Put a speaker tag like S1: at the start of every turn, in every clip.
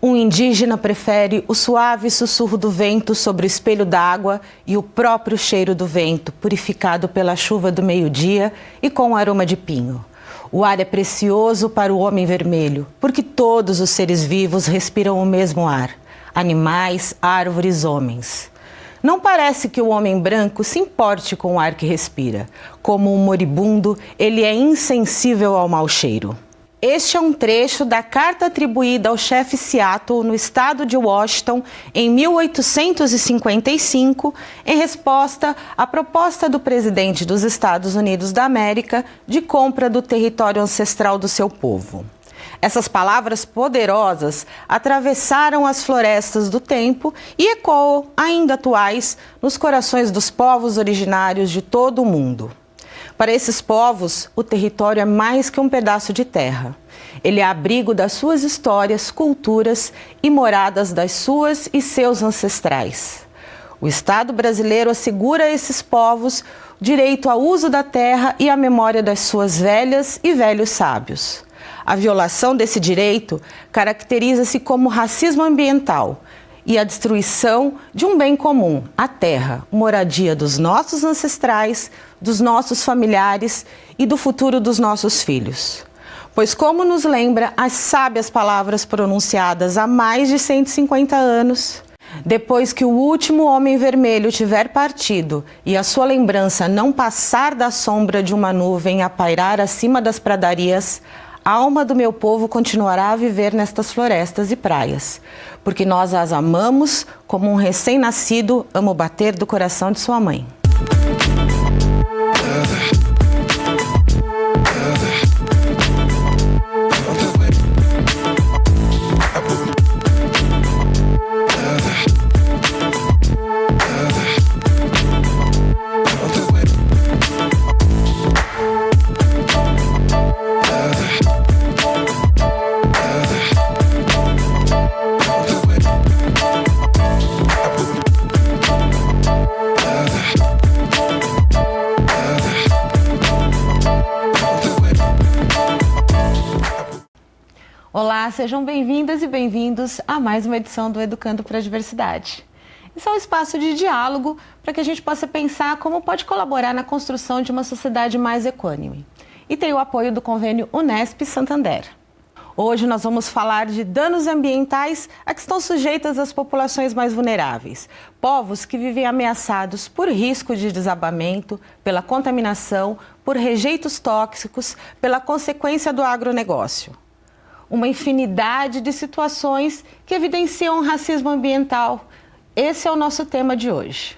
S1: Um indígena prefere o suave sussurro do vento sobre o espelho d'água e o próprio cheiro do vento, purificado pela chuva do meio-dia e com o aroma de pinho. O ar é precioso para o homem vermelho, porque todos os seres vivos respiram o mesmo ar: animais, árvores, homens. Não parece que o homem branco se importe com o ar que respira. Como um moribundo, ele é insensível ao mau cheiro. Este é um trecho da carta atribuída ao chefe Seattle, no estado de Washington, em 1855, em resposta à proposta do presidente dos Estados Unidos da América de compra do território ancestral do seu povo. Essas palavras poderosas atravessaram as florestas do tempo e ecoam, ainda atuais, nos corações dos povos originários de todo o mundo. Para esses povos, o território é mais que um pedaço de terra. Ele é abrigo das suas histórias, culturas e moradas das suas e seus ancestrais. O Estado brasileiro assegura a esses povos o direito ao uso da terra e à memória das suas velhas e velhos sábios. A violação desse direito caracteriza-se como racismo ambiental e a destruição de um bem comum, a terra, moradia dos nossos ancestrais, dos nossos familiares e do futuro dos nossos filhos. Pois, como nos lembra as sábias palavras pronunciadas há mais de 150 anos, depois que o último homem vermelho tiver partido e a sua lembrança não passar da sombra de uma nuvem a pairar acima das pradarias, a alma do meu povo continuará a viver nestas florestas e praias, porque nós as amamos como um recém-nascido ama o bater do coração de sua mãe. Olá, sejam bem-vindas e bem-vindos a mais uma edição do Educando para a Diversidade. Esse é um espaço de diálogo para que a gente possa pensar como pode colaborar na construção de uma sociedade mais equânime. E tem o apoio do convênio Unesp Santander. Hoje nós vamos falar de danos ambientais a que estão sujeitas as populações mais vulneráveis. Povos que vivem ameaçados por risco de desabamento, pela contaminação, por rejeitos tóxicos, pela consequência do agronegócio. Uma infinidade de situações que evidenciam o racismo ambiental. Esse é o nosso tema de hoje.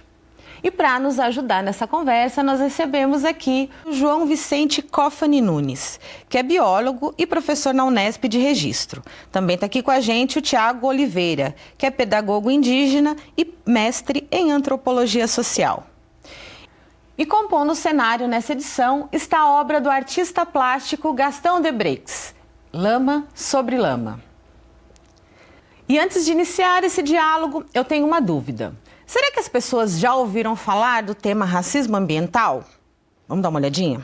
S1: E para nos ajudar nessa conversa, nós recebemos aqui o João Vicente Cofani Nunes, que é biólogo e professor na Unesp de Registro. Também está aqui com a gente o Tiago Oliveira, que é pedagogo indígena e mestre em antropologia social. E compondo o cenário nessa edição está a obra do artista plástico Gastão Debreix, Lama sobre Lama. E antes de iniciar esse diálogo, eu tenho uma dúvida. Será que as pessoas já ouviram falar do tema racismo ambiental? Vamos dar uma olhadinha?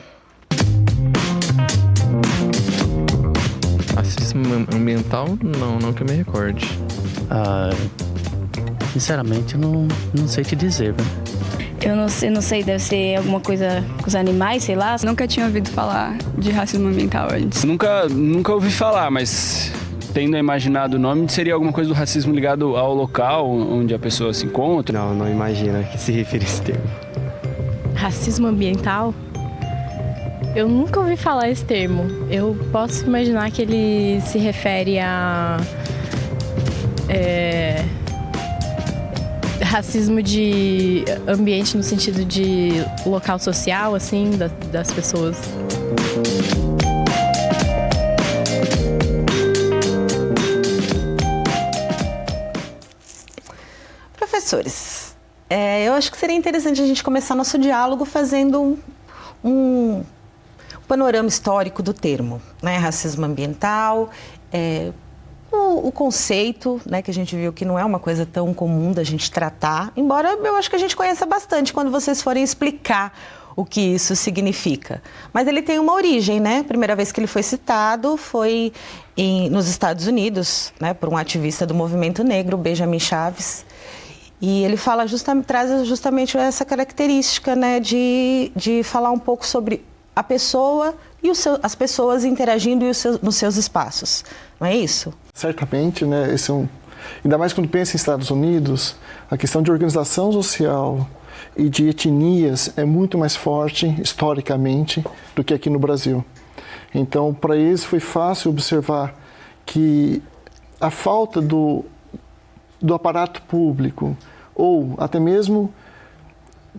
S2: Racismo ambiental? Não que eu me recorde.
S3: Sinceramente, eu não sei te dizer, velho.
S4: Eu não sei, deve ser alguma coisa com os animais, sei lá.
S5: Nunca tinha ouvido falar de racismo ambiental antes.
S6: Nunca ouvi falar, mas tendo imaginado o nome, seria alguma coisa do racismo ligado ao local onde a pessoa se encontra?
S7: Não imagino a que se refere esse termo.
S8: Racismo ambiental? Eu nunca ouvi falar esse termo. Eu posso imaginar que ele se refere a racismo de ambiente no sentido de local social, assim, das pessoas.
S1: Professores, eu acho que seria interessante a gente começar nosso diálogo fazendo um panorama histórico do termo, né? Racismo ambiental, o conceito, né, que a gente viu que não é uma coisa tão comum da gente tratar, embora eu acho que a gente conheça bastante quando vocês forem explicar o que isso significa. Mas ele tem uma origem, né? A primeira vez que ele foi citado foi nos Estados Unidos, né, por um ativista do movimento negro, Benjamin Chaves. E ele fala traz justamente essa característica, né, de falar um pouco sobre a pessoa e as pessoas interagindo nos seus espaços. Não é isso?
S9: Certamente, né? Ainda mais quando pensa em Estados Unidos, a questão de organização social e de etnias é muito mais forte, historicamente, do que aqui no Brasil. Então, para eles foi fácil observar que a falta do aparato público, ou até mesmo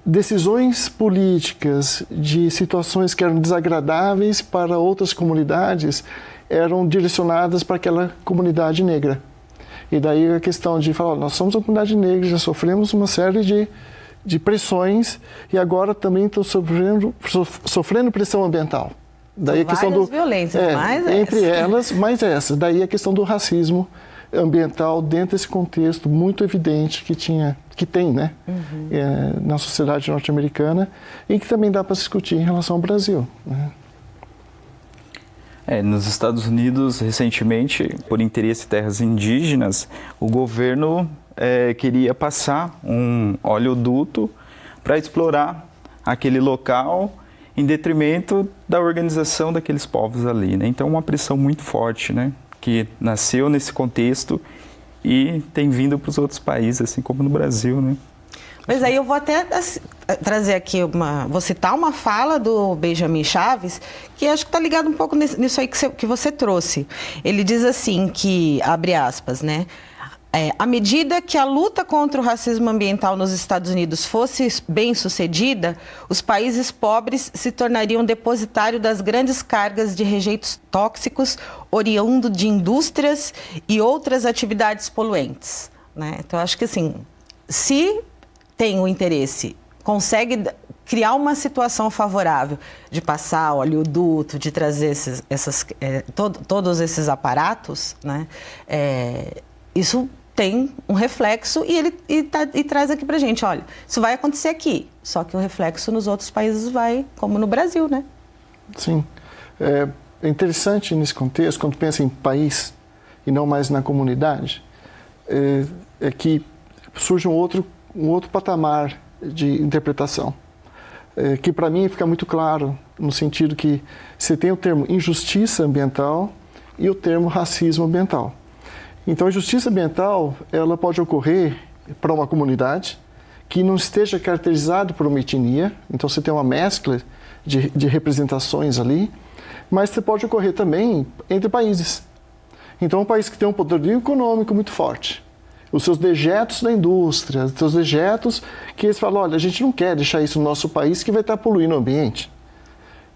S9: decisões políticas de situações que eram desagradáveis para outras comunidades, eram direcionadas para aquela comunidade negra. E daí a questão de falar, nós somos uma comunidade negra, já sofremos uma série de pressões e agora também estão sofrendo pressão ambiental. Daí a questão
S1: várias violências, mais
S9: entre elas, mais essa. Daí a questão do racismo ambiental dentro desse contexto muito evidente que tem, né, na sociedade norte-americana e que também dá para se discutir em relação ao Brasil, né?
S10: Nos Estados Unidos, recentemente, por interesse em terras indígenas, o governo queria passar um oleoduto para explorar aquele local em detrimento da organização daqueles povos ali, né? Então, uma pressão muito forte, né, que nasceu nesse contexto e tem vindo para os outros países, assim como no Brasil, né?
S1: Mas aí eu vou até trazer aqui vou citar uma fala do Benjamin Chaves, que acho que está ligado um pouco nisso aí que você trouxe. Ele diz assim que, abre aspas, né? À medida que a luta contra o racismo ambiental nos Estados Unidos fosse bem sucedida, os países pobres se tornariam depositário das grandes cargas de rejeitos tóxicos oriundo de indústrias e outras atividades poluentes, né? Então, acho que assim, se tem o interesse, consegue criar uma situação favorável de passar oleoduto, de trazer todos esses aparatos, né? Isso tem um reflexo e traz aqui pra gente, olha, isso vai acontecer aqui, só que o reflexo nos outros países vai, como no Brasil, né?
S9: Sim. É interessante nesse contexto, quando pensa em país e não mais na comunidade, é que surge um outro patamar de interpretação, que para mim fica muito claro, no sentido que você tem o termo injustiça ambiental e o termo racismo ambiental. Então, a justiça ambiental, ela pode ocorrer para uma comunidade que não esteja caracterizada por uma etnia, então você tem uma mescla de representações ali, mas você pode ocorrer também entre países. Então, um país que tem um poderio econômico muito forte, os seus dejetos da indústria, os seus dejetos que eles falam, olha, a gente não quer deixar isso no nosso país que vai estar poluindo o ambiente.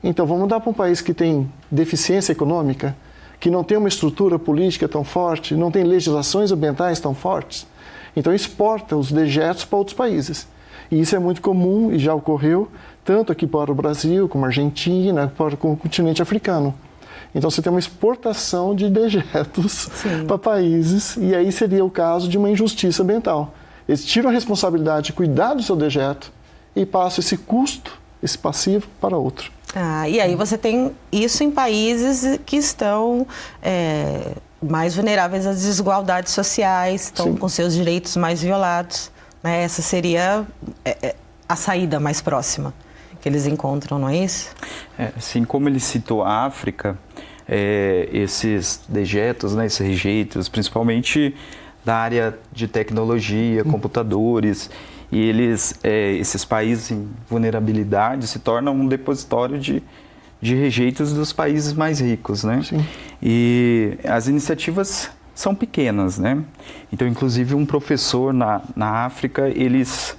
S9: Então, vamos dar para um país que tem deficiência econômica, que não tem uma estrutura política tão forte, não tem legislações ambientais tão fortes. Então, exporta os dejetos para outros países. E isso é muito comum e já ocorreu, tanto aqui para o Brasil, como a Argentina, para o continente africano. Então, você tem uma exportação de dejetos para países, e aí seria o caso de uma injustiça ambiental. Eles tiram a responsabilidade de cuidar do seu dejeto e passam esse custo, esse passivo, para outro.
S1: E aí você tem isso em países que estão mais vulneráveis às desigualdades sociais, estão com seus direitos mais violados, né? Essa seria a saída mais próxima que eles encontram, não é isso?
S10: Assim como ele citou a África, esses dejetos, né, esses rejeitos, principalmente da área de tecnologia, computadores, e esses países em vulnerabilidade se tornam um depositório de rejeitos dos países mais ricos, né? Sim. E as iniciativas são pequenas, né? Então, inclusive, um professor na África, eles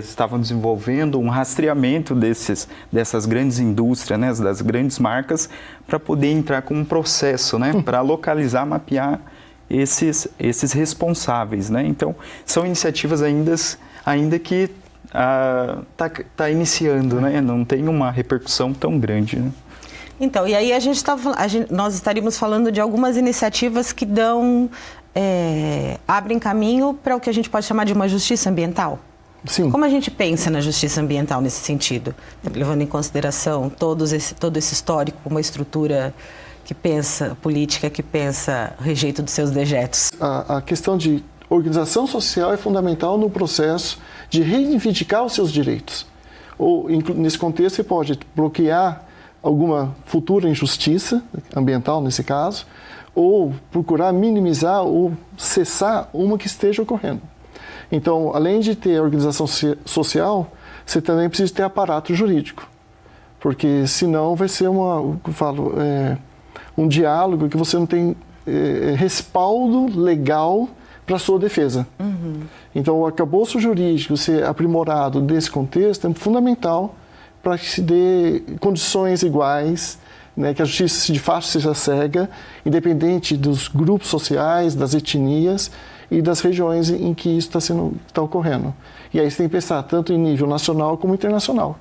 S10: estavam desenvolvendo um rastreamento dessas grandes indústrias, né, das grandes marcas, para poder entrar com um processo, né, para localizar, mapear esses responsáveis, né? Então, são iniciativas ainda que está iniciando, né? Não tem uma repercussão tão grande, né?
S1: Então, e aí nós estaríamos falando de algumas iniciativas que abrem caminho para o que a gente pode chamar de uma justiça ambiental?
S9: Sim.
S1: Como a gente pensa na justiça ambiental nesse sentido? Levando em consideração todo esse histórico, uma estrutura que pensa, política que pensa o rejeito dos seus dejetos.
S9: A questão de organização social é fundamental no processo de reivindicar os seus direitos. Ou, nesse contexto, você pode bloquear alguma futura injustiça ambiental, nesse caso, ou procurar minimizar ou cessar uma que esteja ocorrendo. Então, além de ter organização social, você também precisa ter aparato jurídico, porque senão vai ser um diálogo que você não tem respaldo legal para a sua defesa. Então, o arcabouço jurídico ser aprimorado desse contexto é fundamental para que se dê condições iguais, né, que a justiça de fato seja cega, independente dos grupos sociais, das etnias e das regiões em que isso está ocorrendo. E aí você tem que pensar tanto em nível nacional como internacional.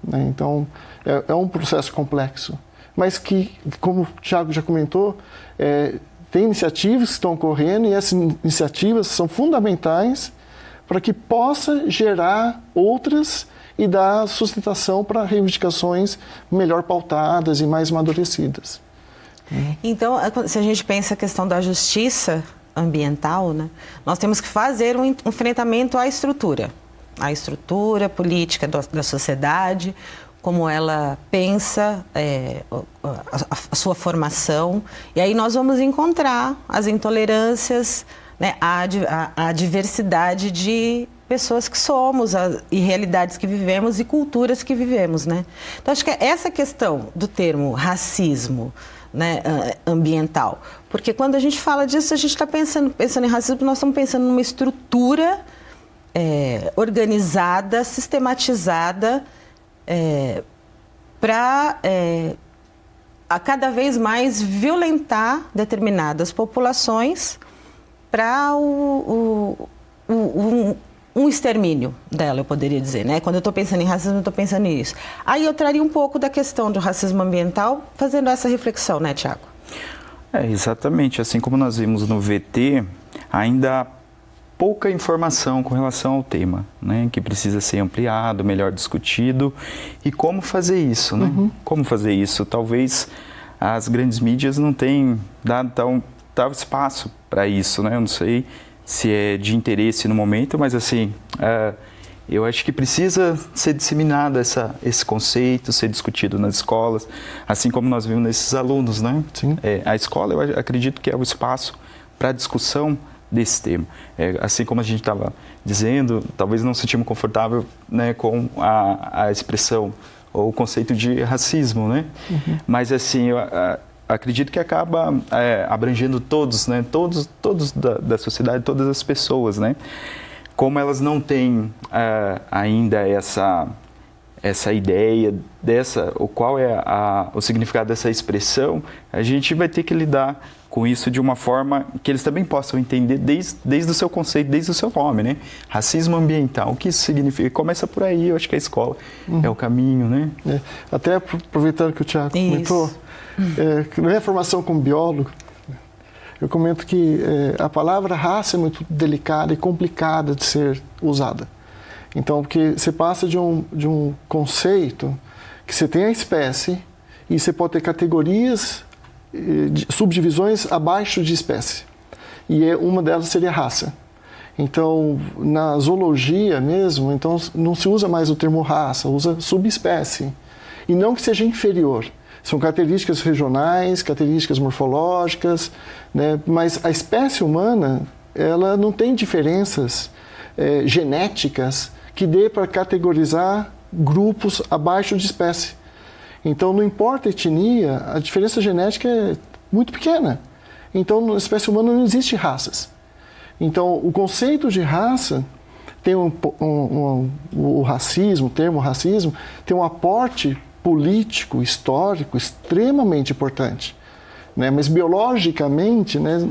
S9: Né? Então, é um processo complexo, mas que, como o Thiago já comentou, tem iniciativas que estão ocorrendo e essas iniciativas são fundamentais para que possa gerar outras e dar sustentação para reivindicações melhor pautadas e mais amadurecidas.
S1: Então, se a gente pensa a questão da justiça ambiental, né, nós temos que fazer um enfrentamento à estrutura política da sociedade, como ela pensa, a sua formação, e aí nós vamos encontrar as intolerâncias, né, a diversidade de pessoas que somos, e realidades que vivemos e culturas que vivemos, né? Então, acho que é essa questão do termo racismo, né, ambiental, porque quando a gente fala disso, a gente está pensando em racismo, nós estamos pensando numa estrutura organizada, sistematizada, para a cada vez mais violentar determinadas populações para um extermínio dela, eu poderia dizer, né? Quando eu estou pensando em racismo, eu estou pensando nisso. Aí eu traria um pouco da questão do racismo ambiental, fazendo essa reflexão, né, Thiago?
S10: Exatamente. Assim como nós vimos no VT, ainda há pouca informação com relação ao tema, né? Que precisa ser ampliado, melhor discutido. E como fazer isso, né? Como fazer isso? Talvez as grandes mídias não tenham dado tal espaço para isso, né? Eu não sei se é de interesse no momento, mas assim, eu acho que precisa ser disseminado esse conceito, ser discutido nas escolas, assim como nós vimos nesses alunos, né?
S9: Sim.
S10: A escola, eu acredito que é o espaço para a discussão desse tema. Assim como a gente estava dizendo, talvez não se sentimos confortável, né, com a expressão ou o conceito de racismo, né? Mas assim, eu acredito que acaba abrangendo todos, né? Todos da sociedade, todas as pessoas, né? Como elas não têm ainda essa ideia ou qual é o significado dessa expressão, a gente vai ter que lidar com isso de uma forma que eles também possam entender desde o seu conceito, desde o seu nome, né? Racismo ambiental, o que isso significa? Começa por aí, eu acho que a escola é o caminho, né?
S9: Até aproveitando que o Thiago comentou, na minha formação como biólogo, eu comento que a palavra raça é muito delicada e complicada de ser usada. Então, porque você passa de um conceito que você tem a espécie e você pode ter categorias, subdivisões abaixo de espécie. E uma delas seria raça. Então, na zoologia mesmo, então, não se usa mais o termo raça, usa subespécie. E não que seja inferior. São características regionais, características morfológicas, né? Mas a espécie humana, ela não tem diferenças genéticas que dê para categorizar grupos abaixo de espécie. Então, não importa a etnia, a diferença genética é muito pequena. Então, na espécie humana não existe raças. Então, o conceito de raça tem o racismo, o termo racismo, tem um aporte político, histórico, extremamente importante. Né? Mas biologicamente, né,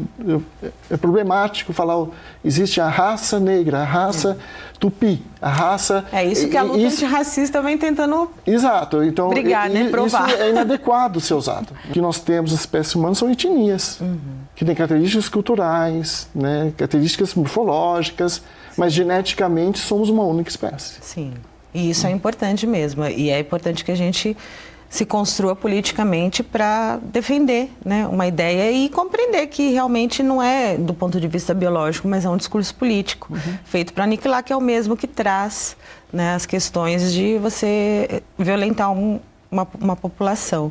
S9: é problemático falar existe a raça negra, a raça tupi, a raça...
S1: É isso que a luta antirracista vem tentando
S9: então,
S1: brigar, né? Provar.
S9: Isso é inadequado ser usado. O que nós temos na espécie humana são etnias. que tem características culturais, né, características morfológicas, mas geneticamente somos uma única espécie.
S1: Sim, e isso é importante mesmo. E é importante que a gente se construa politicamente para defender, né, uma ideia e compreender que realmente não é do ponto de vista biológico, mas é um discurso político, feito para aniquilar, que é o mesmo que traz, né, as questões de você violentar uma população.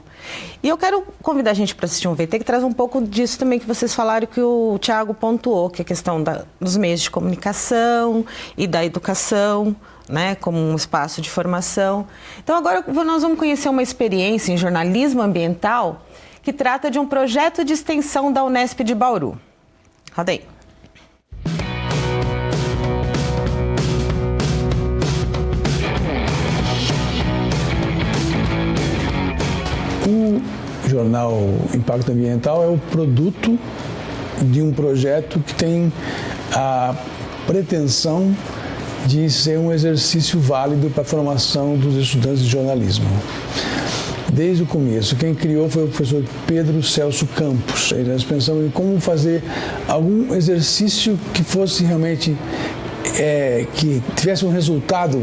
S1: E eu quero convidar a gente para assistir um VT que traz um pouco disso também que vocês falaram, que o Thiago pontuou, que é a questão dos meios de comunicação e da educação, né, como um espaço de formação. Então agora nós vamos conhecer uma experiência em jornalismo ambiental que trata de um projeto de extensão da Unesp de Bauru. Roda aí.
S11: O jornal Impacto Ambiental é o produto de um projeto que tem a pretensão de ser um exercício válido para a formação dos estudantes de jornalismo. Desde o começo, quem criou foi o professor Pedro Celso Campos. Nós pensamos em como fazer algum exercício que fosse realmente, que tivesse um resultado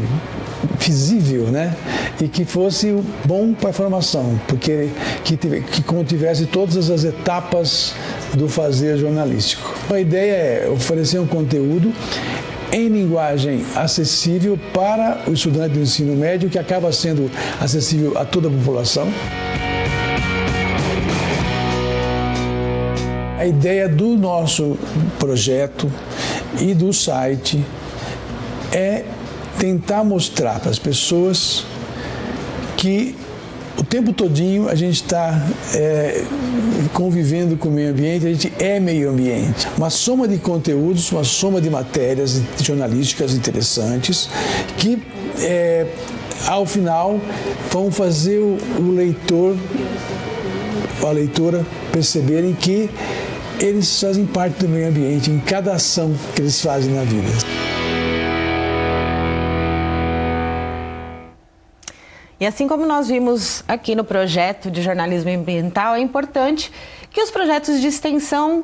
S11: visível, né? E que fosse bom para a formação, porque que contivesse todas as etapas do fazer jornalístico. A ideia é oferecer um conteúdo em linguagem acessível para o estudante do ensino médio, que acaba sendo acessível a toda a população. A ideia do nosso projeto e do site é tentar mostrar para as pessoas que o tempo todinho a gente está convivendo com o meio ambiente, a gente é meio ambiente. Uma soma de conteúdos, uma soma de matérias jornalísticas interessantes que, ao final, vão fazer o leitor, a leitora perceberem que eles fazem parte do meio ambiente em cada ação que eles fazem na vida.
S1: E assim como nós vimos aqui no projeto de jornalismo ambiental, é importante que os projetos de extensão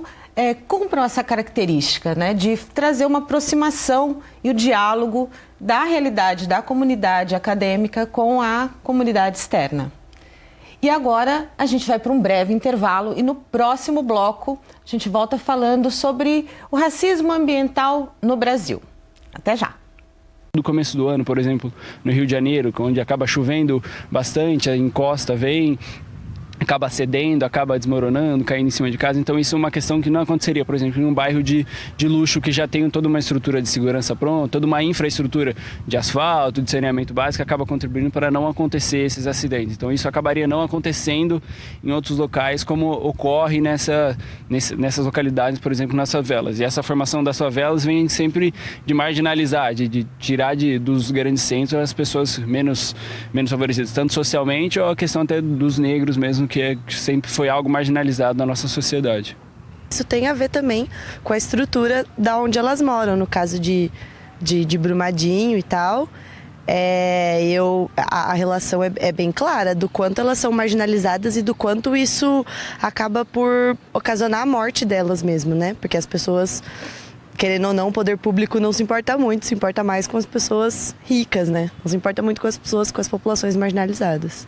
S1: cumpram essa característica, né, de trazer uma aproximação e o diálogo da realidade da comunidade acadêmica com a comunidade externa. E agora a gente vai para um breve intervalo e no próximo bloco a gente volta falando sobre o racismo ambiental no Brasil. Até já!
S6: Do começo do ano, por exemplo, no Rio de Janeiro, onde acaba chovendo bastante, a encosta vem, acaba cedendo, acaba desmoronando, caindo em cima de casa. Então isso é uma questão que não aconteceria, por exemplo, em um bairro de luxo que já tem toda uma estrutura de segurança pronta, toda uma infraestrutura de asfalto, de saneamento básico, acaba contribuindo para não acontecer esses acidentes. Então isso acabaria não acontecendo em outros locais, como ocorre nessas localidades, por exemplo, nas favelas. E essa formação das favelas vem sempre de marginalizar, de tirar dos grandes centros as pessoas menos favorecidas, tanto socialmente ou a questão até dos negros mesmo, que sempre foi algo marginalizado na nossa sociedade.
S12: Isso tem a ver também com a estrutura da onde elas moram, no caso de Brumadinho e tal. A relação é bem clara do quanto elas são marginalizadas e do quanto isso acaba por ocasionar a morte delas mesmo, né? Porque as pessoas, querendo ou não, o poder público não se importa muito, se importa mais com as pessoas ricas, né? Não se importa muito com as pessoas, com as populações marginalizadas.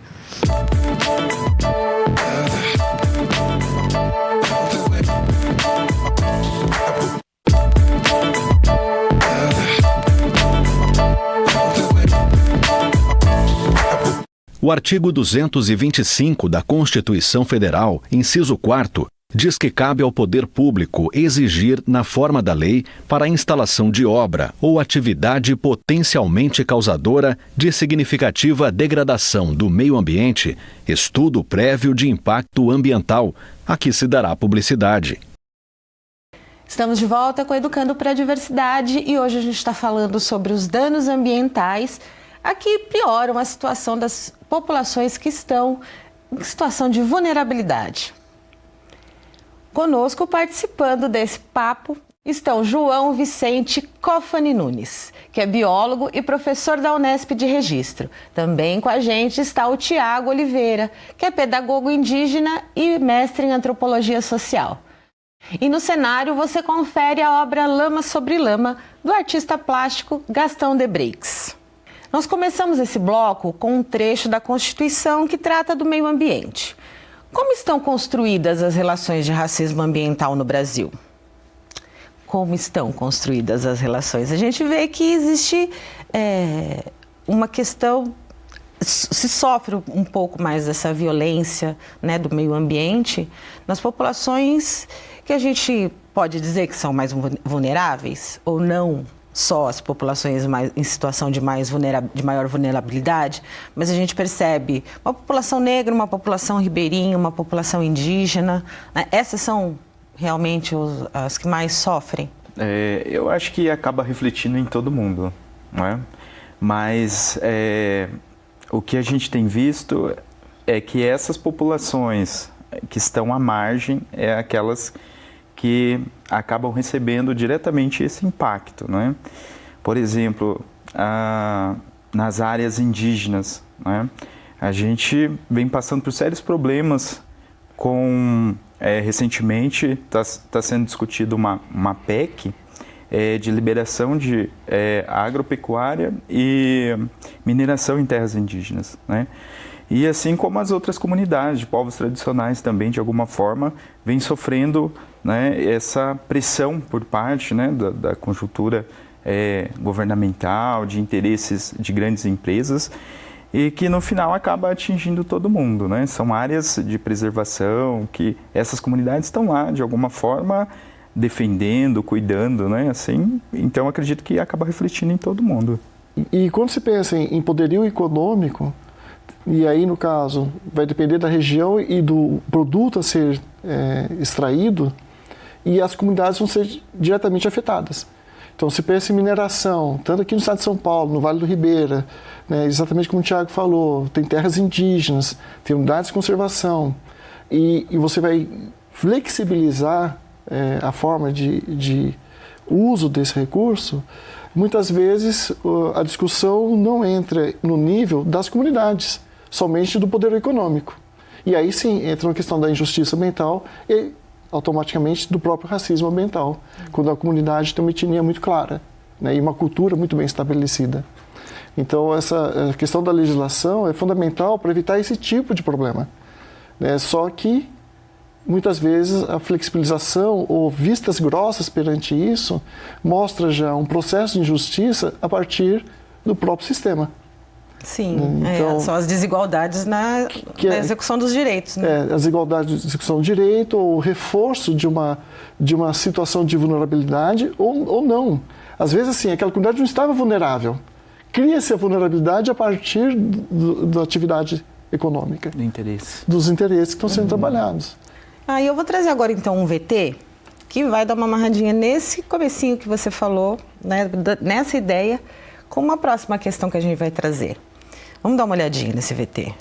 S13: O artigo 225 da Constituição Federal, inciso 4º, diz que cabe ao poder público exigir, na forma da lei, para a instalação de obra ou atividade potencialmente causadora de significativa degradação do meio ambiente, estudo prévio de impacto ambiental, a que se dará publicidade.
S1: Estamos de volta com Educando para a Diversidade e hoje a gente está falando sobre os danos ambientais que pioram a situação das populações que estão em situação de vulnerabilidade. Conosco, participando desse papo, estão João Vicente Cofani Nunes, que é biólogo e professor da Unesp de Registro. Também com a gente está o Tiago Oliveira, que é pedagogo indígena e mestre em antropologia social. E no cenário você confere a obra Lama sobre Lama, do artista plástico Gastão Debreix. Nós começamos esse bloco com um trecho da Constituição que trata do meio ambiente. Como estão construídas as relações de racismo ambiental no Brasil? Como estão construídas as relações? A gente vê que existe uma questão, se sofre um pouco mais dessa violência, né, do meio ambiente nas populações que a gente pode dizer que são mais vulneráveis, ou não só as populações em situação de maior vulnerabilidade, mas a gente percebe uma população negra, uma população ribeirinha, uma população indígena, né? Essas são realmente as que mais sofrem?
S10: Eu acho que acaba refletindo em todo mundo, não é? Mas o que a gente tem visto é que essas populações que estão à margem é aquelas que acabam recebendo diretamente esse impacto, né? Por exemplo, nas áreas indígenas, né? A gente vem passando por sérios problemas com... recentemente está sendo discutido uma PEC de liberação de agropecuária e mineração em terras indígenas, né? E assim como as outras comunidades de povos tradicionais também, de alguma forma, vem sofrendo, né, essa pressão por parte, né, da conjuntura governamental, de interesses de grandes empresas, e que no final acaba atingindo todo mundo, né? São áreas de preservação que essas comunidades estão lá, de alguma forma, defendendo, cuidando, né? Assim, então acredito que acaba refletindo em todo mundo.
S9: E quando se pensa em poderio econômico, e aí no caso vai depender da região e do produto a ser extraído, e as comunidades vão ser diretamente afetadas. Então, se pensa em mineração, tanto aqui no estado de São Paulo, no Vale do Ribeira, né, exatamente como o Thiago falou, tem terras indígenas, tem unidades de conservação, e você vai flexibilizar a forma de uso desse recurso. Muitas vezes a discussão não entra no nível das comunidades, somente do poder econômico. E aí sim entra uma questão da injustiça ambiental e automaticamente do próprio racismo ambiental, quando a comunidade tem uma etnia muito clara, né, e uma cultura muito bem estabelecida. Então, essa questão da legislação é fundamental para evitar esse tipo de problema, né? Só que, muitas vezes, a flexibilização ou vistas grossas perante isso mostra já um processo de injustiça a partir do próprio sistema.
S1: Sim, então, são as desigualdades na execução dos direitos, né?
S9: As desigualdades de execução do direito, ou o reforço de uma situação de vulnerabilidade ou não. Às vezes, assim, aquela comunidade não estava vulnerável. Cria-se a vulnerabilidade a partir da atividade econômica. Dos interesses que estão sendo trabalhados.
S1: E eu vou trazer agora, então, um VT que vai dar uma amarradinha nesse comecinho que você falou, né, nessa ideia, com uma próxima questão que a gente vai trazer. Vamos dar uma olhadinha nesse VT.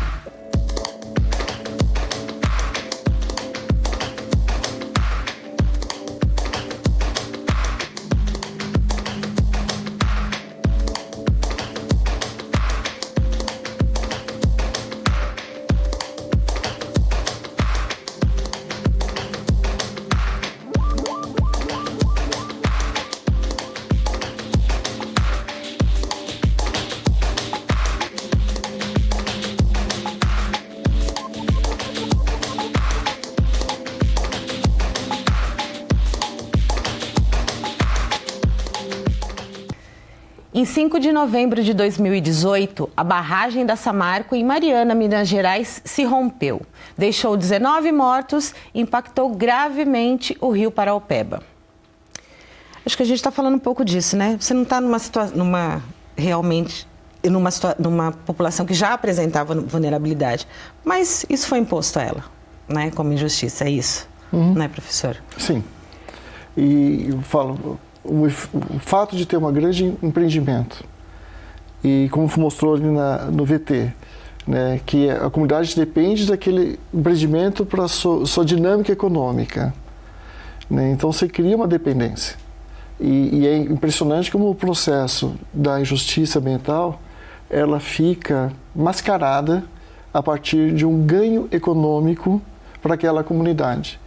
S1: Em 5 de novembro de 2018, a barragem da Samarco, em Mariana, Minas Gerais, se rompeu. Deixou 19 mortos e impactou gravemente o rio Paraopeba. Acho que a gente está falando um pouco disso, né? Você não está numa população que já apresentava vulnerabilidade, mas isso foi imposto a ela, né? Como injustiça, é isso, né, professor?
S9: Sim. E eu falo... O fato de ter um grande empreendimento e, como mostrou ali no VT, né, que a comunidade depende daquele empreendimento para a sua dinâmica econômica, né, então você cria uma dependência. E é impressionante como o processo da injustiça ambiental ela fica mascarada a partir de um ganho econômico para aquela comunidade.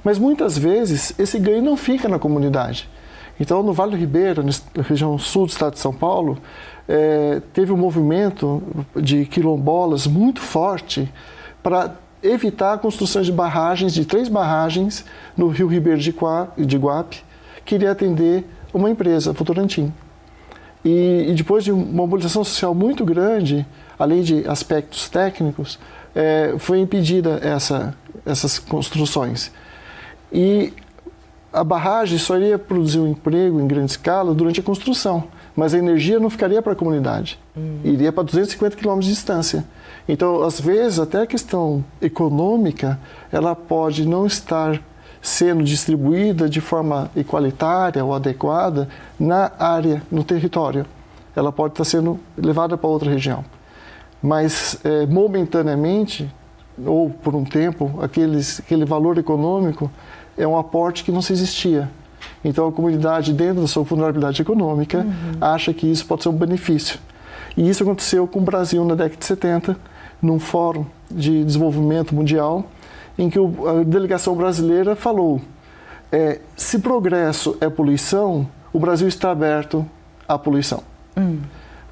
S9: Mas muitas vezes esse ganho não fica na comunidade. Então, no Vale do Ribeira, na região sul do estado de São Paulo, teve um movimento de quilombolas muito forte para evitar a construção de barragens, de 3 barragens no Rio Ribeiro de Iguape, que iria atender uma empresa, Votorantim. E depois de uma mobilização social muito grande, além de aspectos técnicos, foi impedida essas construções. E a barragem só iria produzir um emprego em grande escala durante a construção, mas a energia não ficaria para a comunidade, iria para 250 quilômetros de distância. Então, às vezes, até a questão econômica, ela pode não estar sendo distribuída de forma igualitária ou adequada na área, no território. Ela pode estar sendo levada para outra região. Mas, momentaneamente, ou por um tempo, aquele valor econômico é um aporte que não se existia. Então, a comunidade, dentro da sua vulnerabilidade econômica, acha que isso pode ser um benefício. E isso aconteceu com o Brasil na década de 70, num fórum de desenvolvimento mundial, em que a delegação brasileira falou: se progresso é poluição, o Brasil está aberto à poluição.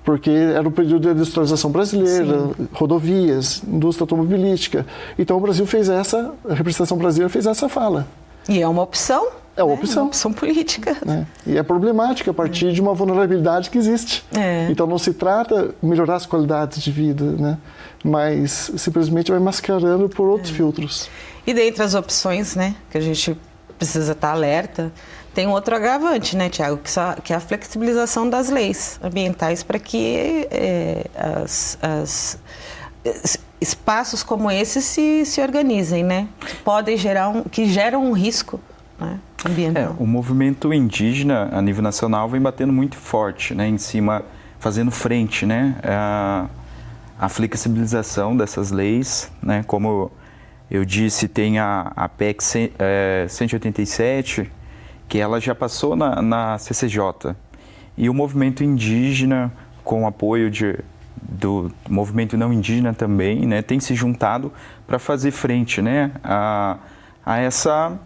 S9: Porque era o período da industrialização brasileira, rodovias, indústria automobilística. Então a representação brasileira fez essa fala.
S1: E é uma opção.
S9: É uma opção.
S1: É uma opção política.
S9: E é problemática a partir de uma vulnerabilidade que existe. Então não se trata de melhorar as qualidades de vida, né? Mas simplesmente vai mascarando por outros filtros.
S1: E dentre as opções, né, que a gente precisa estar alerta, tem um outro agravante, né, Tiago, que é a flexibilização das leis ambientais para que espaços como esse se organizem, né? Que geram um risco, né, ambiental.
S10: O movimento indígena a nível nacional vem batendo muito forte, né, em cima, fazendo frente, né, a flexibilização dessas leis, né, como eu disse, tem a PEC 187, que ela já passou na CCJ, e o movimento indígena, com o apoio do movimento não indígena também, né, tem se juntado para fazer frente, né, a essa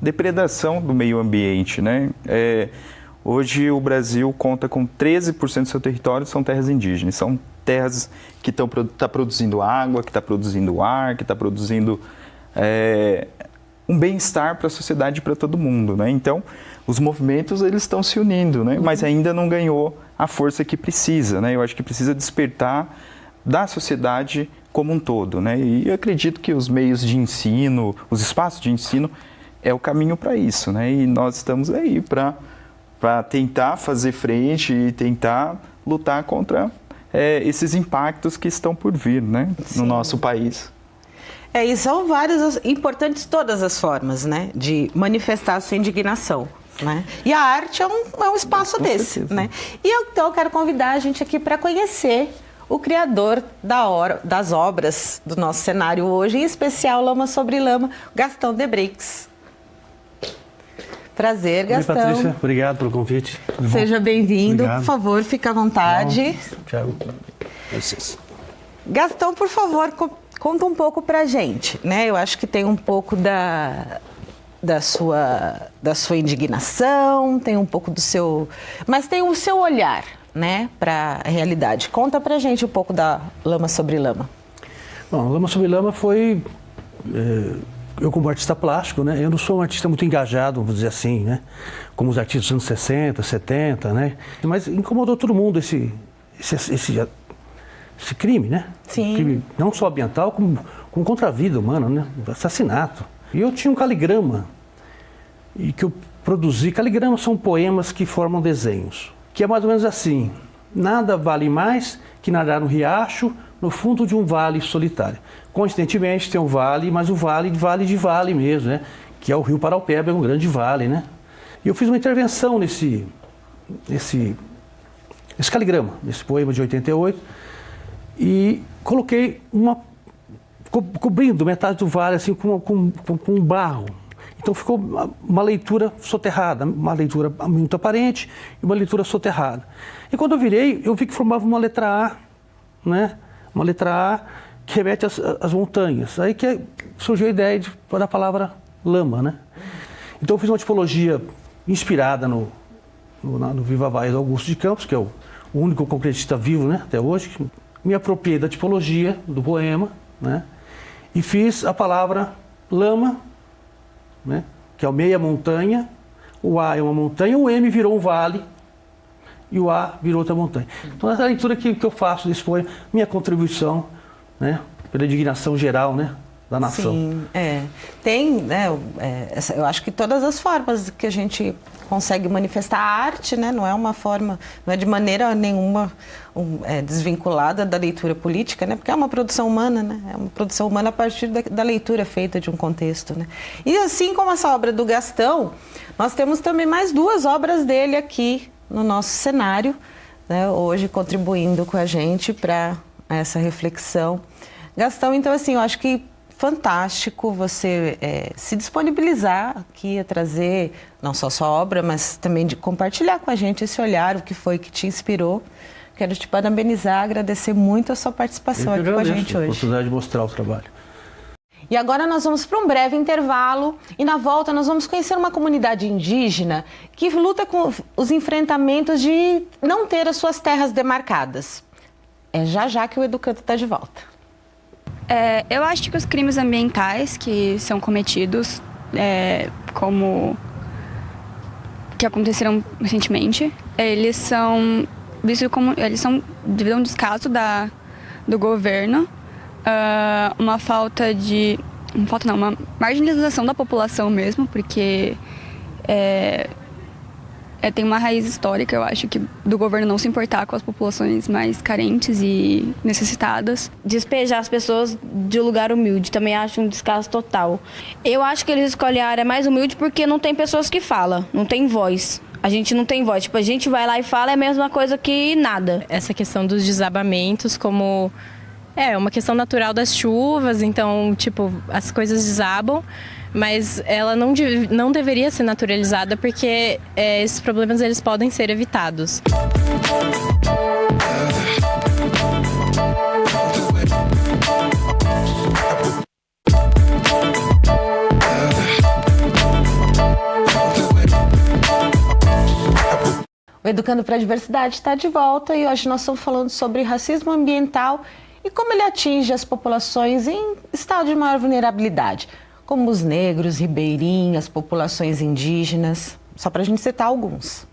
S10: depredação do meio ambiente, né. Hoje o Brasil conta com 13% do seu território são terras indígenas, são terras que estão produzindo água, que está produzindo ar, que está produzindo um bem-estar para a sociedade e para todo mundo, né? Então, os movimentos eles estão se unindo, né? Mas ainda não ganhou a força que precisa, né? Eu acho que precisa despertar da sociedade como um todo, né? E eu acredito que os meios de ensino, os espaços de ensino é o caminho para isso, né? E nós estamos aí para tentar fazer frente e tentar lutar contra esses impactos que estão por vir, né, no nosso país.
S1: E são várias, importantes todas as formas, né, de manifestar a sua indignação, né? E a arte é um espaço desse, né? E então eu quero convidar a gente aqui para conhecer o criador das obras do nosso cenário hoje, em especial Lama sobre Lama, Gastão Debreix. Prazer, Gastão.
S14: Oi, Patrícia. Obrigado pelo convite.
S1: Seja bem-vindo. Por favor, fique à vontade.
S14: Tchau.
S1: Gastão, por favor, conta um pouco pra gente, né? Eu acho que tem um pouco da sua indignação, tem um pouco do seu... Mas tem o seu olhar, né, para a realidade. Conta pra gente um pouco da Lama sobre Lama.
S14: Bom, Lama sobre Lama foi... Eu, como artista plástico, né, eu não sou um artista muito engajado, vamos dizer assim, né, como os artistas dos anos 60, 70, né, mas incomodou todo mundo esse crime, né?
S1: Sim.
S14: Crime não só ambiental, como contra a vida humana, né, assassinato. E eu tinha um caligrama, e que eu produzi. Caligramas são poemas que formam desenhos, que é mais ou menos assim: nada vale mais que nadar no riacho, no fundo de um vale solitário. Coincidentemente tem um vale, mas o vale de vale mesmo, né? Que é o Rio Paraupeba, é um grande vale, né? E eu fiz uma intervenção nesse caligrama, nesse poema de 88, e coloquei cobrindo metade do vale assim com um barro. Então ficou uma leitura soterrada, uma leitura muito aparente e uma leitura soterrada. E quando eu virei, eu vi que formava uma letra A, né? Uma letra A que remete às montanhas. Aí que surgiu a ideia da palavra lama, né? Então eu fiz uma tipologia inspirada no Viva Voz Augusto de Campos, que é o único concretista vivo, né, até hoje. Me apropriei da tipologia do poema, né, e fiz a palavra lama, né, que é o meia montanha, o A é uma montanha, o M virou um vale e o A virou outra montanha. Então essa é a leitura que eu faço desse poema, minha contribuição, né, pela indignação geral, né, da nação.
S1: Sim, tem, né, eu acho que todas as formas que a gente consegue manifestar a arte, né, não é uma forma, não é de maneira nenhuma desvinculada da leitura política, né, porque é uma produção humana, né, é uma produção humana a partir da leitura feita de um contexto, né. E assim como essa obra do Gastão, nós temos também mais 2 obras dele aqui no nosso cenário, né, hoje contribuindo com a gente para essa reflexão. Gastão, então assim, eu acho que fantástico você se disponibilizar aqui a trazer não só sua obra, mas também de compartilhar com a gente esse olhar, o que foi que te inspirou. Quero te parabenizar, agradecer muito a sua participação aqui com a gente hoje.
S14: A oportunidade de mostrar o trabalho.
S1: E agora nós vamos para um breve intervalo e na volta nós vamos conhecer uma comunidade indígena que luta com os enfrentamentos de não ter as suas terras demarcadas. É já que o Educando está de volta.
S5: Eu acho que os crimes ambientais que são cometidos, como que aconteceram recentemente, eles são vistos como devido a um descaso do governo, uma marginalização da população mesmo, porque tem uma raiz histórica, eu acho, que do governo não se importar com as populações mais carentes e necessitadas.
S4: Despejar as pessoas de um lugar humilde, também acho um descaso total. Eu acho que eles escolhem a área mais humilde porque não tem pessoas que falam, não tem voz. A gente não tem voz, tipo, a gente vai lá e fala é a mesma coisa que nada.
S8: Essa questão dos desabamentos como... É uma questão natural das chuvas, então, tipo, as coisas desabam, mas ela não deveria ser naturalizada porque esses problemas eles podem ser evitados.
S1: O Educando para a Diversidade está de volta e hoje nós estamos falando sobre racismo ambiental e como ele atinge as populações em estado de maior vulnerabilidade, como os negros, ribeirinhos, as populações indígenas, só para a gente citar alguns.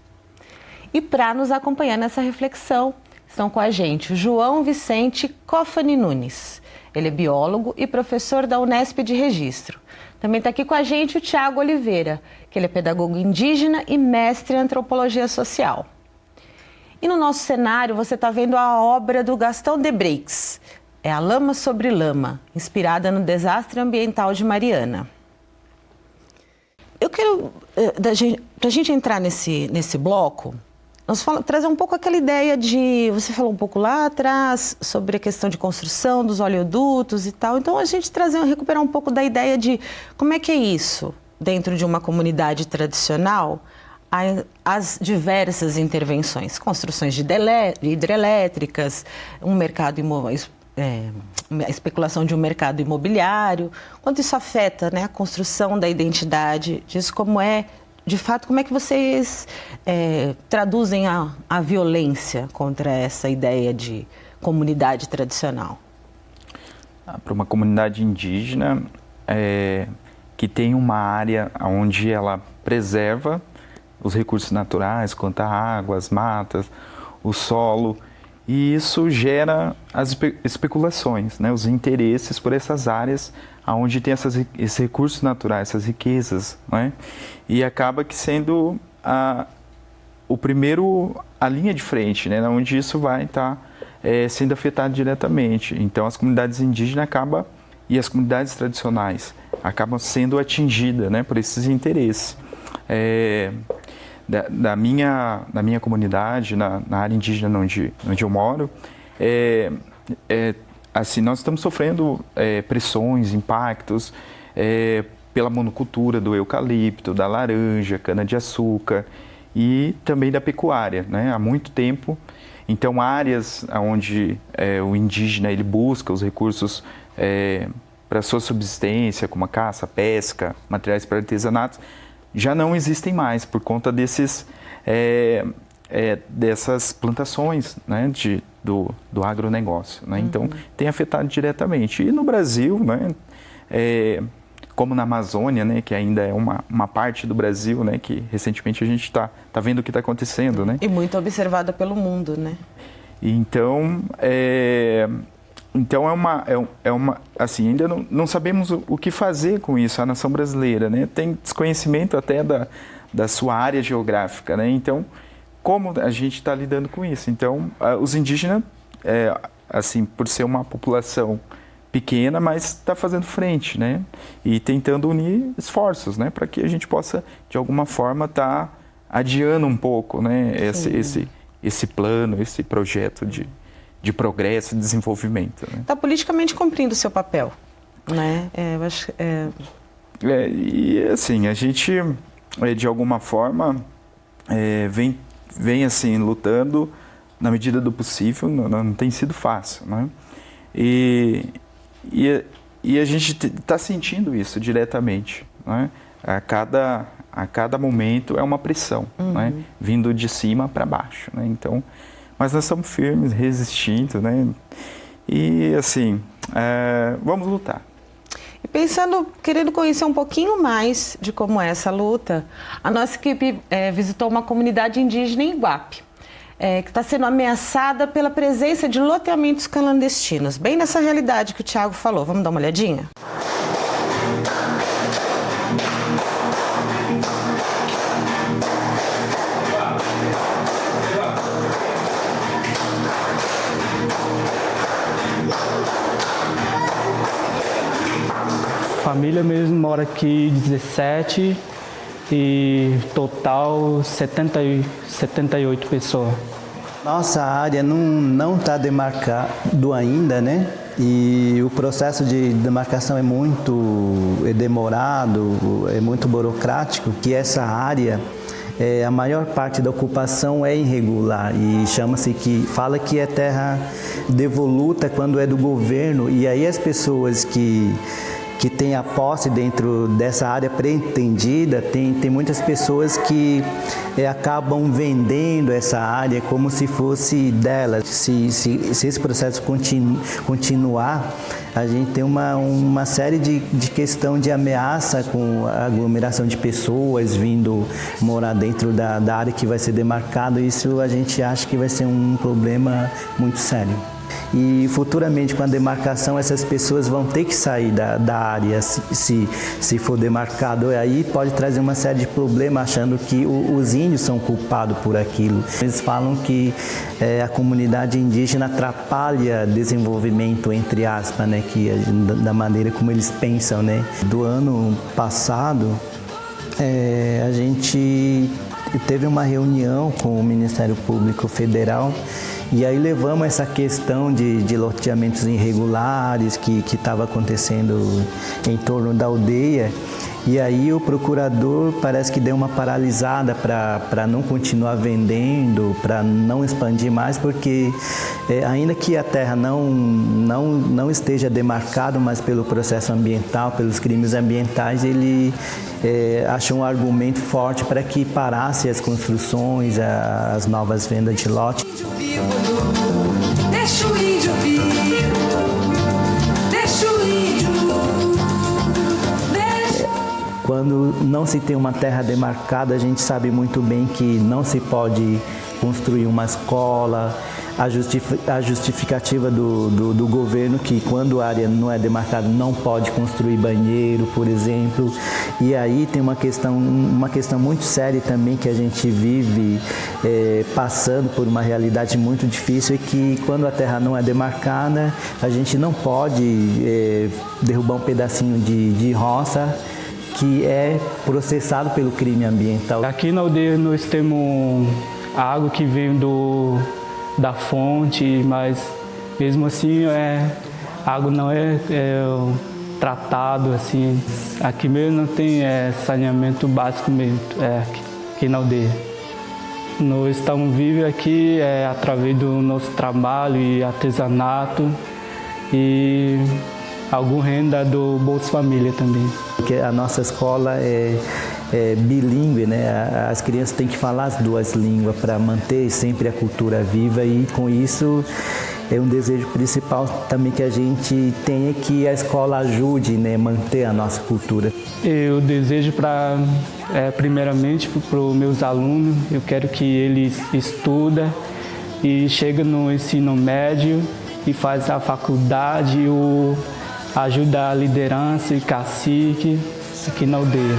S1: E para nos acompanhar nessa reflexão, estão com a gente o João Vicente Cofani Nunes. Ele é biólogo e professor da Unesp de Registro. Também está aqui com a gente o Tiago Oliveira, que ele é pedagogo indígena e mestre em antropologia social. E no nosso cenário você está vendo a obra do Gaston Debreix, é A Lama sobre Lama, inspirada no desastre ambiental de Mariana. Eu quero, para a gente entrar nesse bloco, trazer um pouco aquela ideia de... Você falou um pouco lá atrás sobre a questão de construção dos oleodutos e tal. Então, a gente recuperar um pouco da ideia de como é que é isso dentro de uma comunidade tradicional, as diversas intervenções, construções de hidrelétricas, a especulação de um mercado imobiliário, quanto isso afeta, né, a construção da identidade disso, de fato, como é que vocês traduzem a violência contra essa ideia de comunidade tradicional?
S10: Para uma comunidade indígena que tem uma área onde ela preserva os recursos naturais, quanto a água, as matas, o solo, e isso gera as especulações, né, os interesses por essas áreas onde tem esses recursos naturais, essas riquezas, né? E acaba que sendo a linha de frente, né, onde isso vai estar sendo afetado diretamente. Então as comunidades indígenas e as comunidades tradicionais acabam sendo atingidas, né, por esses interesses. Da minha comunidade, na área indígena onde eu moro, assim, nós estamos sofrendo pressões, impactos pela monocultura do eucalipto, da laranja, cana-de-açúcar, e também da pecuária, né? Há muito tempo. Então, áreas onde o indígena ele busca os recursos para sua subsistência, como a caça, a pesca, materiais para artesanatos, já não existem mais por conta dessas plantações, né, do agronegócio, né? Então, tem afetado diretamente. E no Brasil, né, como na Amazônia, né, que ainda é uma parte do Brasil, né, que recentemente a gente está vendo o que está acontecendo, né?
S1: E muito observada pelo mundo, né?
S10: Então, assim, ainda não sabemos o que fazer com isso, a nação brasileira, né? Tem desconhecimento até da sua área geográfica, né? Então, como a gente está lidando com isso? Então, os indígenas, assim, por ser uma população pequena, mas está fazendo frente, né? E tentando unir esforços, né? Para que a gente possa, de alguma forma, estar adiando um pouco, né? Esse plano, esse projeto de progresso e desenvolvimento. Né?
S1: Está politicamente cumprindo o seu papel, né? Eu acho,
S10: e assim, a gente, de alguma forma, vem assim, lutando na medida do possível, não tem sido fácil, né? E a gente está sentindo isso diretamente, né? A cada momento é uma pressão, né? Vindo de cima para baixo, né? Então, mas nós estamos firmes, resistindo, né? E assim, vamos lutar.
S1: E pensando, querendo conhecer um pouquinho mais de como é essa luta, a nossa equipe visitou uma comunidade indígena em Iguape, que está sendo ameaçada pela presença de loteamentos clandestinos, bem nessa realidade que o Thiago falou. Vamos dar uma olhadinha?
S15: Família mesmo mora aqui 17 e total 78 pessoas.
S16: Nossa área não está demarcado ainda, né? E o processo de demarcação é muito demorado, é muito burocrático, que essa área, a maior parte da ocupação é irregular e fala que é terra devoluta quando é do governo, e aí as pessoas que têm a posse dentro dessa área pretendida, tem muitas pessoas que acabam vendendo essa área como se fosse dela. Se esse processo continuar, a gente tem uma série de questão de ameaça com a aglomeração de pessoas vindo morar dentro da área que vai ser demarcada. Isso a gente acha que vai ser um problema muito sério. E futuramente, com a demarcação, essas pessoas vão ter que sair da área se for demarcado. Aí pode trazer uma série de problemas, achando que os índios são culpados por aquilo. Eles falam que a comunidade indígena atrapalha desenvolvimento, entre aspas, né, da maneira como eles pensam, né. Do ano passado, a gente teve uma reunião com o Ministério Público Federal. E aí levamos essa questão de loteamentos irregulares que estava acontecendo em torno da aldeia. E aí o procurador parece que deu uma paralisada para não continuar vendendo, para não expandir mais, porque ainda que a terra não esteja demarcada, mas pelo processo ambiental, pelos crimes ambientais, ele achou um argumento forte para que parasse as construções, as novas vendas de lote.
S17: Deixa o índio vivo, deixa o índio.
S16: Quando não se tem uma terra demarcada, a gente sabe muito bem que não se pode construir uma escola. A justificativa do governo que quando a área não é demarcada não pode construir banheiro, por exemplo. E aí tem uma questão muito séria também que a gente vive passando por uma realidade muito difícil, é que quando a terra não é demarcada, a gente não pode derrubar um pedacinho de roça que é processado pelo crime ambiental.
S15: Aqui na aldeia nós temos água que vem da fonte, mas mesmo assim a água não é tratado assim. Aqui mesmo não tem saneamento básico mesmo, aqui na aldeia. nós estamos vivos aqui através do nosso trabalho e artesanato e alguma renda do Bolsa Família também.
S16: Porque a nossa escola é bilíngue, né? As crianças têm que falar as duas línguas para manter sempre a cultura viva e com isso é um desejo principal também que a gente tenha que a escola ajude, né, manter a nossa cultura.
S15: Eu desejo primeiramente para os meus alunos, eu quero que eles estudem e cheguem no ensino médio e fazem a faculdade ou ajuda a liderança e cacique aqui na aldeia.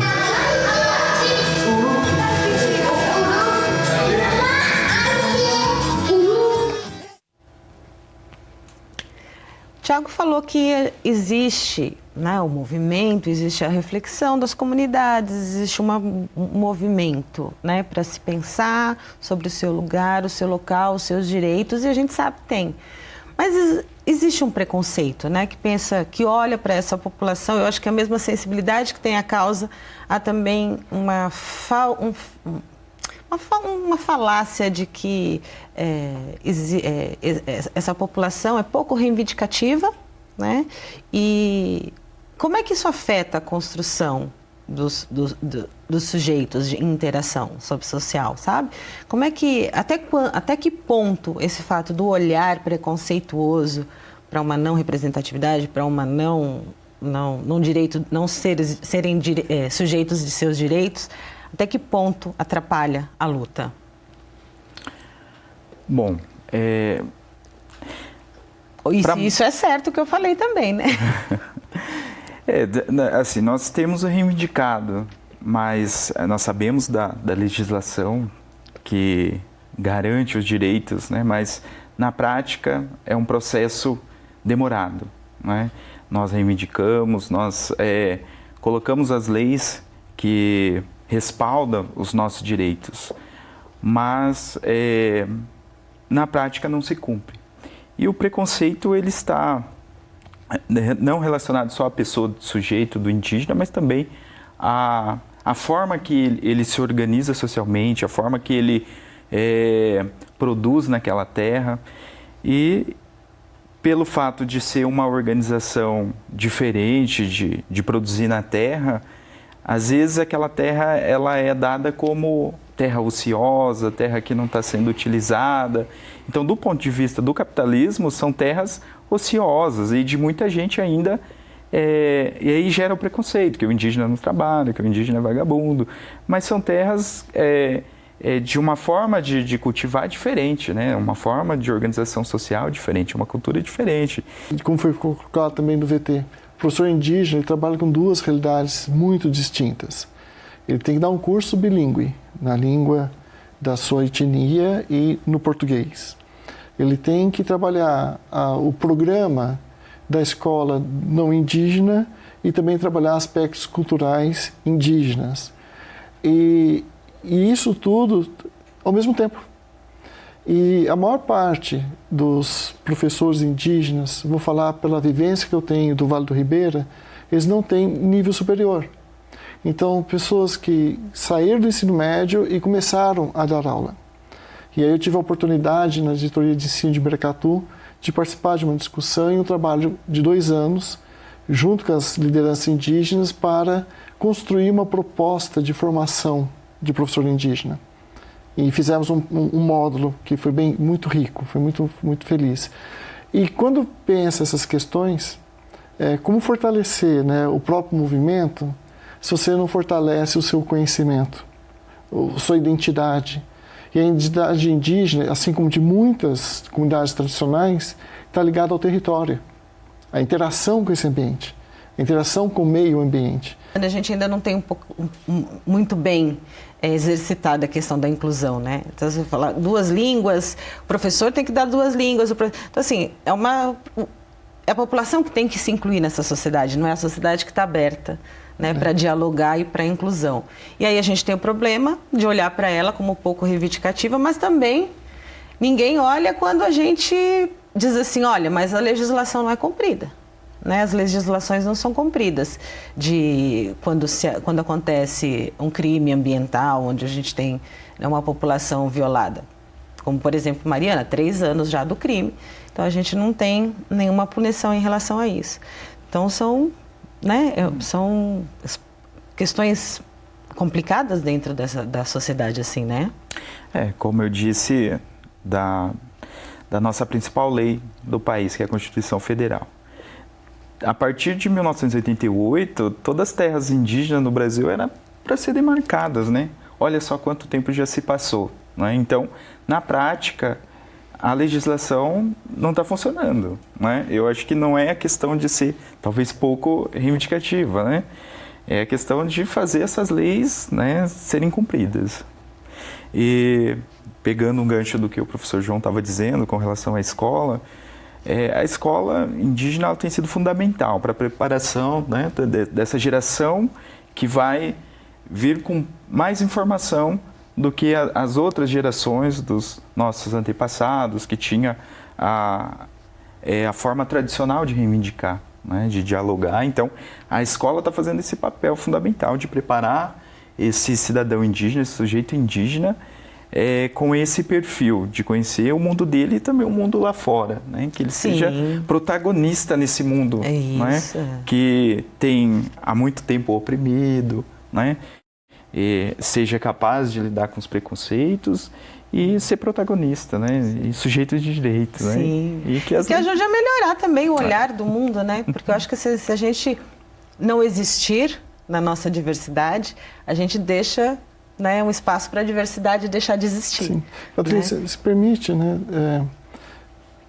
S1: Tiago falou que existe, né, o movimento, existe a reflexão das comunidades, existe um movimento, né, para se pensar sobre o seu lugar, o seu local, os seus direitos, e a gente sabe que tem. Mas existe um preconceito, né, que pensa, que olha para essa população. Eu acho que a mesma sensibilidade que tem a causa, há também uma falácia de que essa população é pouco reivindicativa, né? E como é que isso afeta a construção dos sujeitos de interação social, sabe? Como é que, até que ponto esse fato do olhar preconceituoso para uma não representatividade, para uma não serem sujeitos de seus direitos, até que ponto atrapalha a luta?
S10: Bom,
S1: Isso é certo que eu falei também, né?
S10: Assim, nós temos o reivindicado, mas nós sabemos da legislação que garante os direitos, né? Mas na prática é um processo demorado, né? Nós reivindicamos, nós colocamos as leis que respaldam os nossos direitos, mas na prática não se cumpre. E o preconceito, ele está não relacionado só à pessoa do sujeito, do indígena, mas também a forma que ele se organiza socialmente, a forma que ele produz naquela terra. E pelo fato de ser uma organização diferente de produzir na terra, às vezes aquela terra ela é dada como terra ociosa, terra que não está sendo utilizada. Então, do ponto de vista do capitalismo, são terras ociosas e de muita gente ainda. E aí gera o preconceito, que o indígena não trabalha, que o indígena é vagabundo. Mas são terras de uma forma de cultivar diferente, né? Uma forma de organização social diferente, uma cultura diferente.
S9: Como foi colocado também no VT, o professor indígena ele trabalha com duas realidades muito distintas. Ele tem que dar um curso bilíngue na língua da sua etnia e no português. Ele tem que trabalhar o programa da escola não indígena e também trabalhar aspectos culturais indígenas. E isso tudo ao mesmo tempo. E a maior parte dos professores indígenas, vou falar pela vivência que eu tenho do Vale do Ribeira, eles não têm nível superior. Então, pessoas que saíram do ensino médio e começaram a dar aula. E aí eu tive a oportunidade, na editoria de ensino de Berecatu, de participar de uma discussão e um trabalho de 2 anos, junto com as lideranças indígenas, para construir uma proposta de formação de professor indígena. E fizemos um módulo que foi muito rico, foi muito feliz. E quando pensa essas questões, como fortalecer, né, o próprio movimento, se você não fortalece o seu conhecimento, a sua identidade. E a identidade indígena, assim como de muitas comunidades tradicionais, está ligada ao território, à interação com esse ambiente, a interação com o meio ambiente.
S1: A gente ainda não tem muito bem exercitada a questão da inclusão, né? Então, você fala 2 línguas, o professor tem que dar 2 línguas. Então, assim, é a população que tem que se incluir nessa sociedade, não é a sociedade que está aberta, né, para dialogar e para a inclusão. E aí a gente tem o problema de olhar para ela como pouco reivindicativa, mas também ninguém olha quando a gente diz assim, olha, mas a legislação não é cumprida, né? As legislações não são cumpridas. Quando acontece um crime ambiental, onde a gente tem né, uma população violada. Como, por exemplo, Mariana, 3 anos já do crime. Então, a gente não tem nenhuma punição em relação a isso. Então, são questões complicadas dentro da sociedade, assim, né?
S10: Como eu disse, da nossa principal lei do país, que é a Constituição Federal. A partir de 1988, todas as terras indígenas no Brasil eram para ser demarcadas, né? Olha só quanto tempo já se passou, né? Então, na prática, a legislação não está funcionando, né? Eu acho que não é a questão de ser, talvez, pouco reivindicativa, né? É a questão de fazer essas leis, né, serem cumpridas. E pegando um gancho do que o professor João estava dizendo com relação à escola, a escola indígena ela tem sido fundamental para a preparação, né, dessa geração que vai vir com mais informação do que as outras gerações dos nossos antepassados, que tinha a forma tradicional de reivindicar, né, de dialogar. Então, a escola está fazendo esse papel fundamental de preparar esse cidadão indígena, esse sujeito indígena, com esse perfil de conhecer o mundo dele e também o mundo lá fora, né? Que ele seja protagonista nesse mundo, né? Que tem há muito tempo oprimido, né? E seja capaz de lidar com os preconceitos e ser protagonista, né? E sujeito de direitos, né? E que
S1: ajude a melhorar também o olhar do mundo, né? Porque eu acho que se a gente não existir na nossa diversidade, a gente deixa, né, um espaço para a diversidade deixar de existir.
S9: Sim. Patrícia, se permite, né?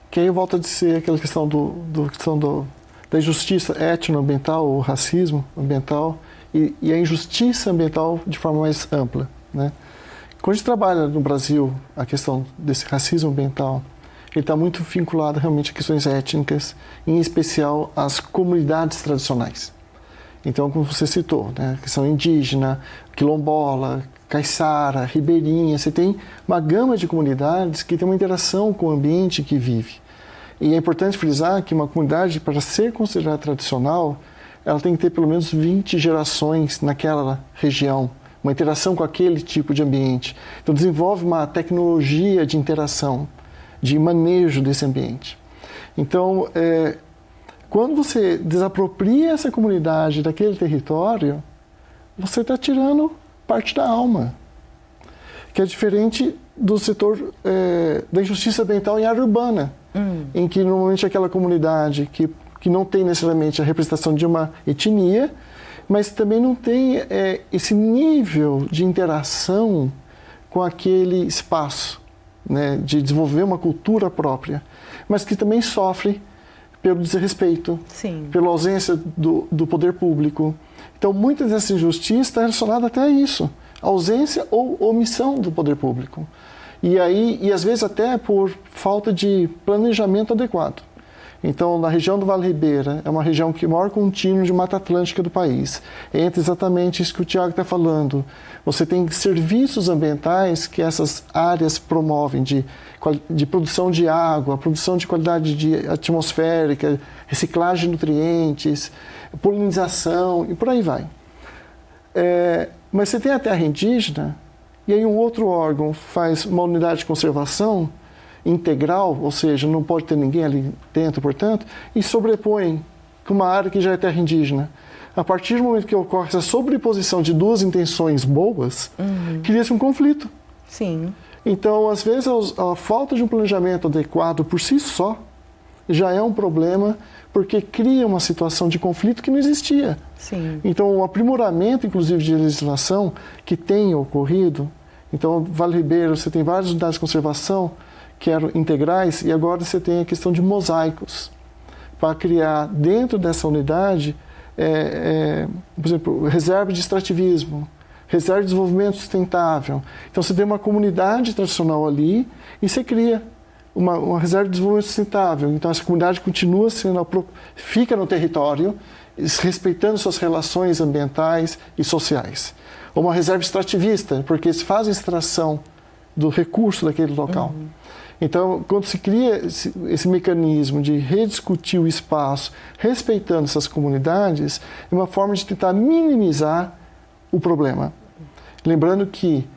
S9: Que aí volta a ser aquela questão da injustiça etnoambiental, o racismo ambiental e a injustiça ambiental de forma mais ampla, né? Quando a gente trabalha no Brasil a questão desse racismo ambiental, ele está muito vinculado realmente a questões étnicas, em especial às comunidades tradicionais. Então, como você citou, né, a questão indígena, quilombola, caiçara, ribeirinha, você tem uma gama de comunidades que tem uma interação com o ambiente que vive. E é importante frisar que uma comunidade, para ser considerada tradicional, ela tem que ter pelo menos 20 gerações naquela região, uma interação com aquele tipo de ambiente. Então, desenvolve uma tecnologia de interação, de manejo desse ambiente. Então, quando você desapropria essa comunidade daquele território, você está tirando parte da alma, que é diferente do setor da injustiça ambiental em área urbana, em que normalmente aquela comunidade que não tem necessariamente a representação de uma etnia, mas também não tem esse nível de interação com aquele espaço, né, de desenvolver uma cultura própria, mas que também sofre pelo desrespeito, pela ausência do poder público. Então, muitas dessas injustiças estão relacionadas até a isso, ausência ou omissão do poder público. E às vezes até por falta de planejamento adequado. Então, na região do Vale Ribeira, é uma região que é o maior contínuo de Mata Atlântica do país. Entra exatamente isso que o Tiago está falando. Você tem serviços ambientais que essas áreas promovem de produção de água, produção de qualidade atmosférica, reciclagem de nutrientes, polinização e por aí vai. Mas você tem a terra indígena, e aí um outro órgão faz uma unidade de conservação integral, ou seja, não pode ter ninguém ali dentro, portanto, e sobrepõe com uma área que já é terra indígena. A partir do momento que ocorre essa sobreposição de duas intenções boas, cria-se um conflito. Então, às vezes, a falta de um planejamento adequado por si só já é um problema, porque cria uma situação de conflito que não existia. Então, o aprimoramento, inclusive, de legislação que tem ocorrido, então, Vale Ribeiro, você tem várias unidades de conservação que eram integrais, e agora você tem a questão de mosaicos, para criar dentro dessa unidade, por exemplo, reserva de extrativismo, reserva de desenvolvimento sustentável. Então, você tem uma comunidade tradicional ali e você cria uma reserva de desenvolvimento sustentável. Então, essa comunidade continua fica no território, respeitando suas relações ambientais e sociais. Ou uma reserva extrativista, porque eles fazem extração do recurso daquele local. Então, quando se cria esse mecanismo de rediscutir o espaço, respeitando essas comunidades, é uma forma de tentar minimizar o problema. Lembrando que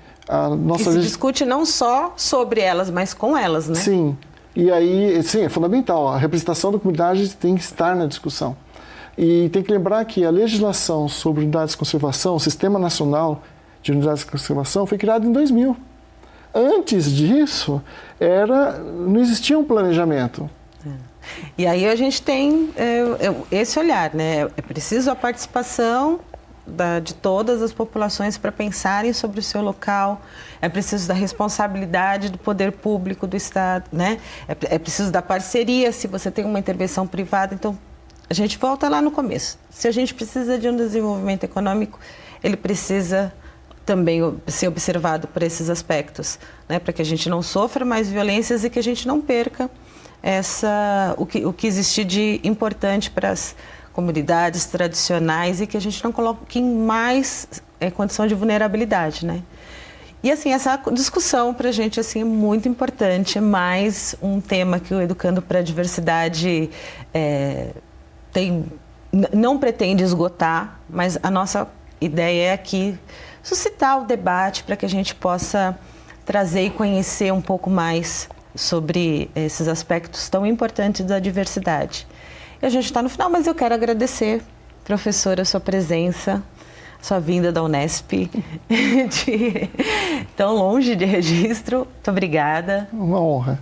S9: nossa...
S1: E se discute não só sobre elas, mas com elas, né?
S9: Sim. E aí, sim, é fundamental. A representação da comunidade tem que estar na discussão. E tem que lembrar que a legislação sobre unidades de conservação, o Sistema Nacional de Unidades de Conservação, foi criado em 2000. Antes disso, não existia um planejamento.
S1: E aí a gente tem esse olhar, né? É preciso a participação de todas as populações para pensarem sobre o seu local, é preciso da responsabilidade do poder público do Estado, né? É preciso da parceria, se você tem uma intervenção privada. Então, a gente volta lá no começo. Se a gente precisa de um desenvolvimento econômico, ele precisa também ser observado por esses aspectos, né? Para que a gente não sofra mais violências e que a gente não perca o que existe de importante para as comunidades tradicionais e que a gente não coloque em mais condição de vulnerabilidade, né? E assim, essa discussão para a gente assim, é muito importante, é mais um tema que o Educando para a Diversidade não pretende esgotar, mas a nossa ideia é aqui suscitar o debate para que a gente possa trazer e conhecer um pouco mais sobre esses aspectos tão importantes da diversidade. E a gente está no final, mas eu quero agradecer, professora, a sua presença, sua vinda da Unesp, tão longe de Registro. Muito obrigada.
S9: Uma honra.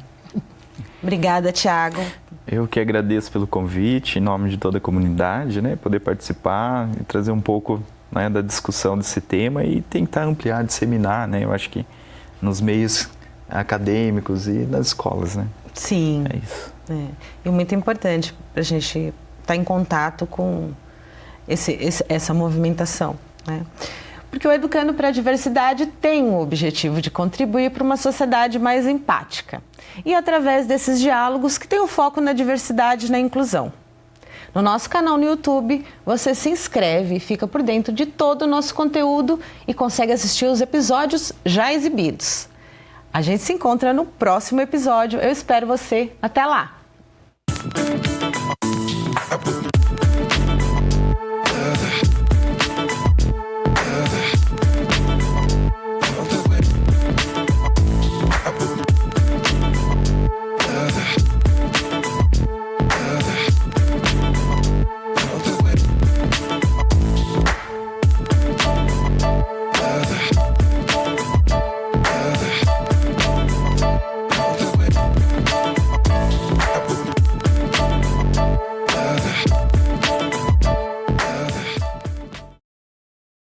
S1: Obrigada, Tiago.
S10: Eu que agradeço pelo convite, em nome de toda a comunidade, né, poder participar e trazer um pouco, né, da discussão desse tema e tentar ampliar, disseminar, né, eu acho que nos meios acadêmicos e nas escolas, né.
S1: Sim.
S10: É isso.
S1: E muito importante para a gente estar em contato com essa movimentação, né? Porque o Educando para a Diversidade tem o objetivo de contribuir para uma sociedade mais empática. E através desses diálogos que tem o foco na diversidade e na inclusão. No nosso canal no YouTube, você se inscreve e fica por dentro de todo o nosso conteúdo e consegue assistir os episódios já exibidos. A gente se encontra no próximo episódio. Eu espero você. Até lá!